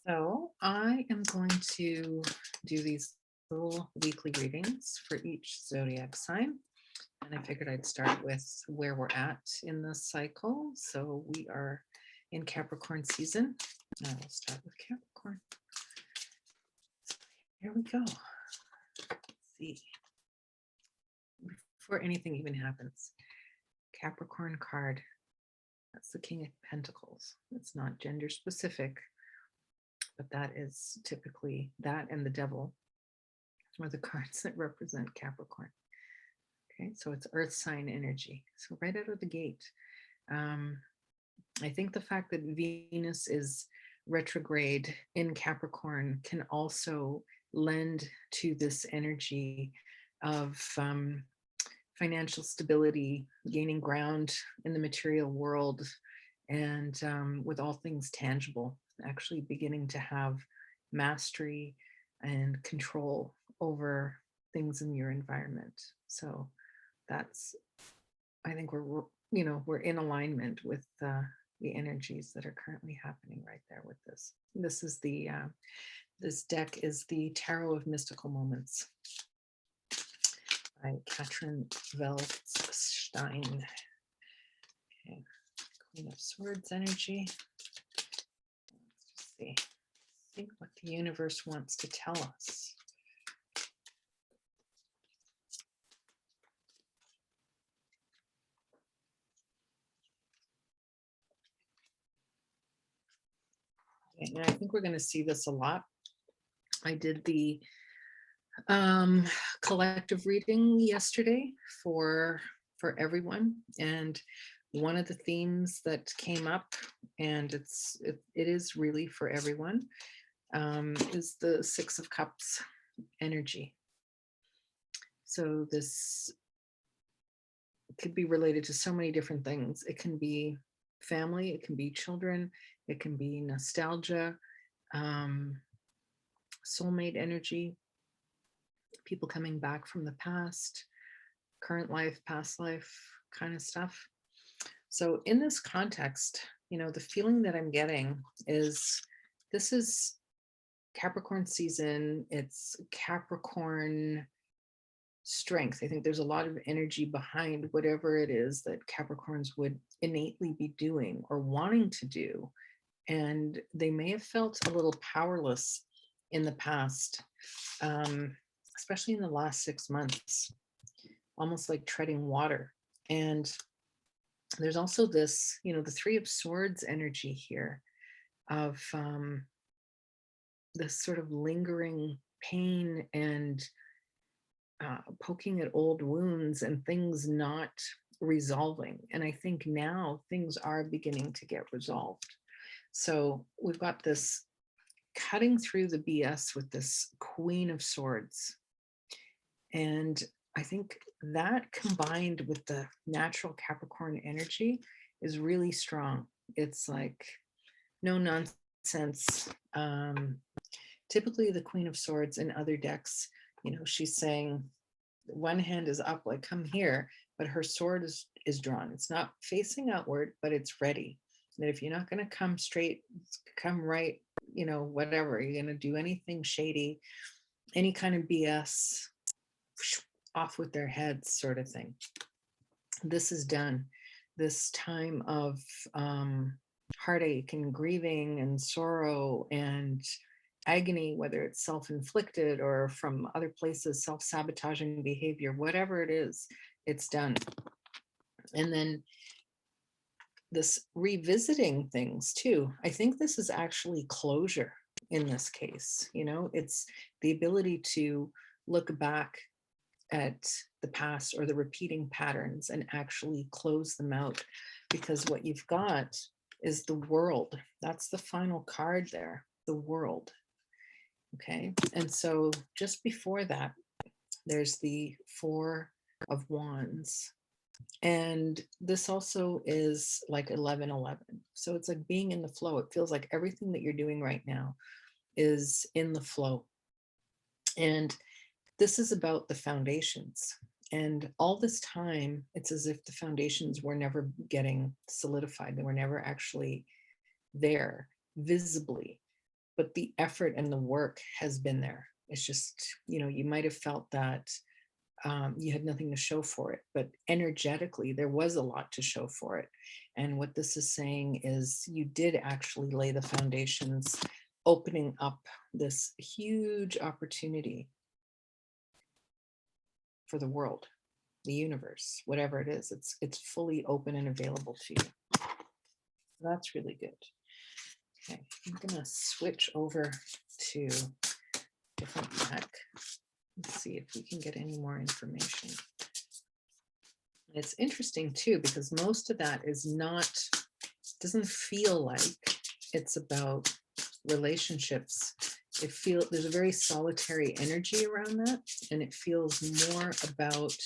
So I am going to do these little weekly readings for each zodiac sign. And I figured I'd start with where we're at in the cycle. So we are in Capricorn season. I will start with Capricorn. Here we go. Let's see. Before anything even happens, Capricorn card. That's the King of Pentacles. It's not gender specific, but that is typically that and the Devil are the cards that represent Capricorn. Okay, so it's earth sign energy. So right out of the gate, um, I think the fact that Venus is retrograde in Capricorn can also lend to this energy of financial stability, gaining ground in the material world, and with all things tangible, actually beginning to have mastery and control over things in your environment. So that's, I think we're in alignment with the energies that are currently happening right there with this. This is this deck is the Tarot of Mystical Moments by Katrin Veldstein. Okay. Queen of Swords energy. Let's just see what the universe wants to tell us. And I think we're going to see this a lot. I did the collective reading yesterday for everyone, and one of the themes that came up, and it is really for everyone, is the Six of Cups energy. So this could be related to so many different things. It can be family, it can be children, it can be nostalgia, soulmate energy, people coming back from the past, current life, past life kind of stuff. So in this context, the feeling that I'm getting is this is Capricorn season. It's Capricorn strength. I think there's a lot of energy behind whatever it is that Capricorns would innately be doing or wanting to do. And they may have felt a little powerless in the past, especially in the last 6 months, almost like treading water. And there's also this, the Three of Swords energy here of this sort of lingering pain and poking at old wounds and things not resolving. And I think now things are beginning to get resolved. So we've got this cutting through the BS with this Queen of Swords. And I think that combined with the natural Capricorn energy is really strong. It's like no nonsense. Typically the Queen of Swords in other decks, she's saying one hand is up, like come here, but her sword is drawn. It's not facing outward, but it's ready. And if you're not going to come straight, come right, whatever, you're going to do anything shady, any kind of BS, off with their heads sort of thing. This is done. This time of heartache and grieving and sorrow and agony, whether it's self-inflicted or from other places, self-sabotaging behavior, whatever it is, it's done. And then this revisiting things too. I think this is actually closure in this case. It's the ability to look back at the past or the repeating patterns and actually close them out, because what you've got is the World. That's the final card there, the World. Okay, and so just before that, there's the Four of Wands. And this also is like 11:11. So it's like being in the flow. It feels like everything that you're doing right now is in the flow. And this is about the foundations. And all this time, it's as if the foundations were never getting solidified. They were never actually there visibly. but the effort and the work has been there. It's just, you might have felt that you had nothing to show for it, but energetically, there was a lot to show for it. And what this is saying is you did actually lay the foundations, opening up this huge opportunity for the world, the universe, whatever it is. It's fully open and available to you. That's really good. Okay, I'm gonna switch over to different deck. Let's see if we can get any more information. It's interesting too, because most of that is not, doesn't feel like it's about relationships. There's a very solitary energy around that, and it feels more about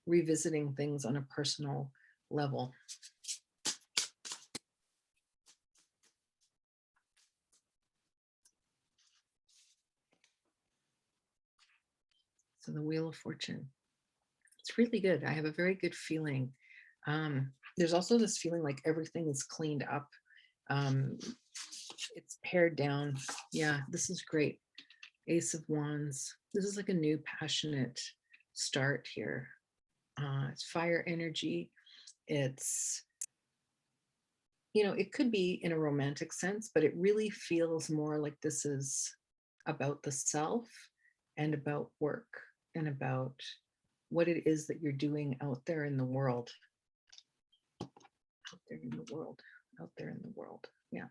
revisiting things on a personal level. So the Wheel of Fortune, it's really good. I have a very good feeling. There's also this feeling like everything is cleaned up. It's pared down. Yeah, this is great. Ace of Wands. This is like a new passionate start here. It's fire energy. It's, it could be in a romantic sense, but it really feels more like this is about the self and about work and about what it is that you're doing out there in the world. Out there in the world. Out there in the world. Yeah.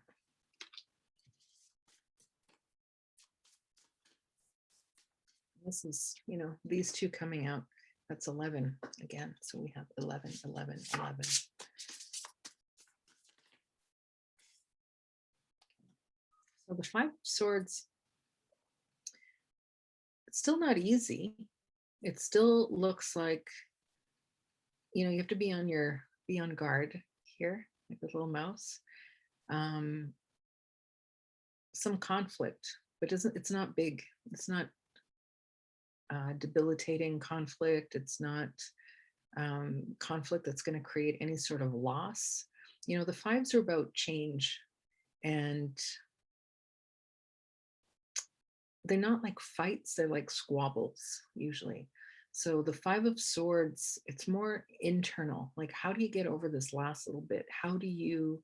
This is, these two coming out. That's 11 again. So we have 11, 11, 11. So the Five of Swords, it's still not easy. It still looks like, you have to be on guard here, like a little mouse. Some conflict, but it's not big. It's not debilitating conflict. It's not conflict that's going to create any sort of loss. The fives are about change, and they're not like fights, they're like squabbles usually. So the Five of Swords, it's more internal. Like, how do you get over this last little bit? How do you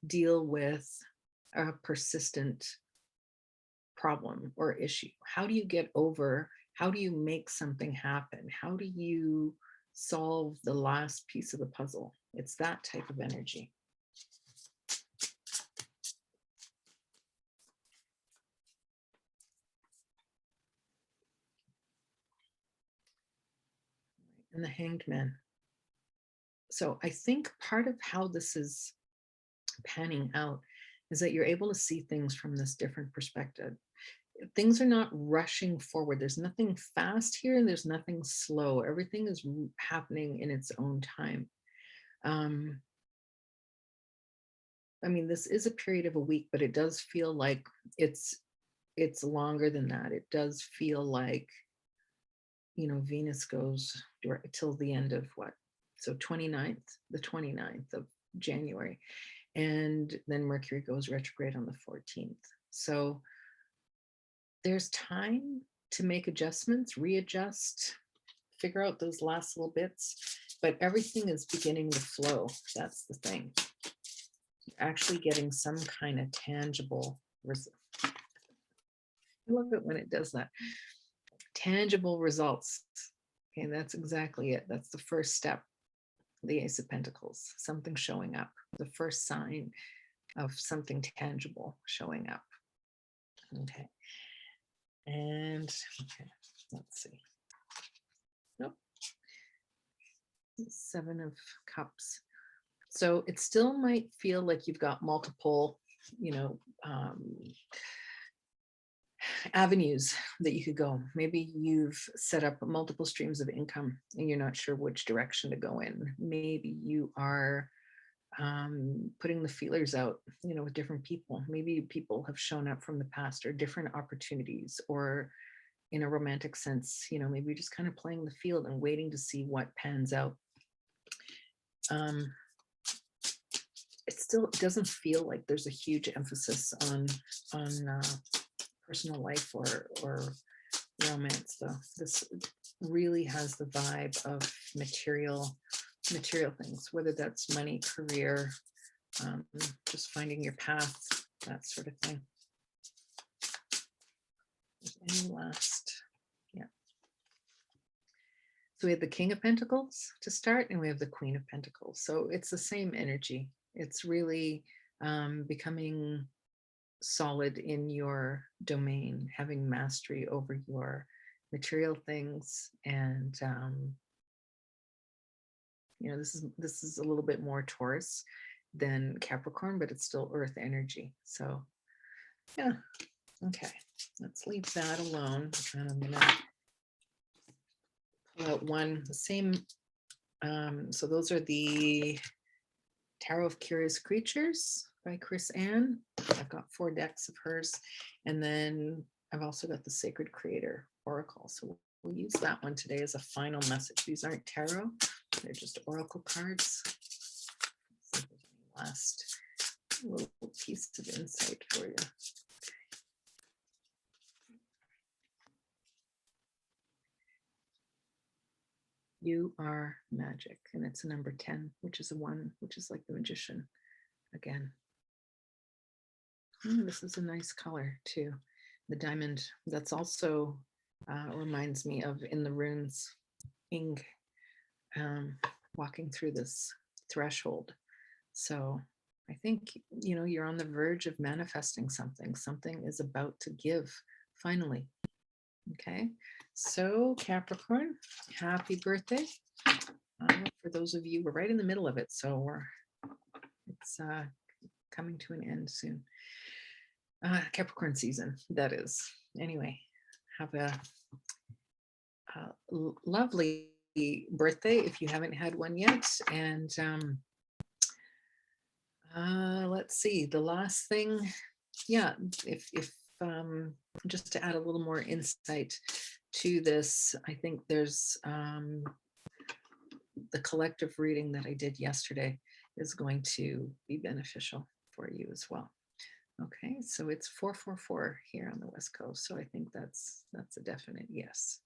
deal with a persistent problem or issue? How do you get over? How do you make something happen? How do you solve the last piece of the puzzle? It's that type of energy. And the Hanged Man. So I think part of how this is panning out is that you're able to see things from this different perspective. Things are not rushing forward. There's nothing fast here, and there's nothing slow. Everything is happening in its own time. I mean, this is a period of a week, but it does feel like it's longer than that. It does feel like, Venus goes till the end of what? So the 29th of January. And then Mercury goes retrograde on the 14th. So there's time to make adjustments, readjust, figure out those last little bits, but everything is beginning to flow. That's the thing. You're actually getting some kind of tangible result. I love it when it does that. Tangible results. Okay, that's exactly it. That's the first step. The Ace of Pentacles, something showing up, the first sign of something tangible showing up. Okay. And okay, let's see. Nope. Seven of Cups. So it still might feel like you've got multiple, avenues that you could go. Maybe you've set up multiple streams of income and you're not sure which direction to go in. Maybe you are putting the feelers out, with different people. Maybe people have shown up from the past, or different opportunities, or in a romantic sense, maybe you're just kind of playing the field and waiting to see what pans out. it doesn't feel like there's a huge emphasis on personal life or romance though. This really has the vibe of material things, whether that's money, career, um, just finding your path, that sort of thing. Any last, yeah. So we have the King of Pentacles to start, and we have the Queen of Pentacles. So it's the same energy. It's really becoming solid in your domain, having mastery over your material things, and this is a little bit more Taurus than Capricorn, but it's still Earth energy. So yeah, okay, let's leave that alone. And I'm gonna pull out one, the same. So those are the Tarot of Curious Creatures by Chris Ann. I've got 4 decks of hers. And then I've also got the Sacred Creator Oracle. So we'll use that one today as a final message. These aren't tarot, they're just oracle cards. Let's see if there's any last little piece of insight for you. You are magic, and it's a number 10, which is a 1, which is like the magician again. This is a nice color too. The diamond, that's also reminds me of in the runes, Ing, walking through this threshold. So I think, you're on the verge of manifesting something. Something is about to give finally. Okay. So Capricorn, happy birthday. For those of you, we're right in the middle of it. So it's coming to an end soon. Capricorn season, that is. Anyway, have a lovely birthday if you haven't had one yet. And let's see, the last thing, yeah, if just to add a little more insight to this, I think there's the collective reading that I did yesterday is going to be beneficial for you as well. Okay, so it's 444 here on the West Coast. So I think that's a definite yes.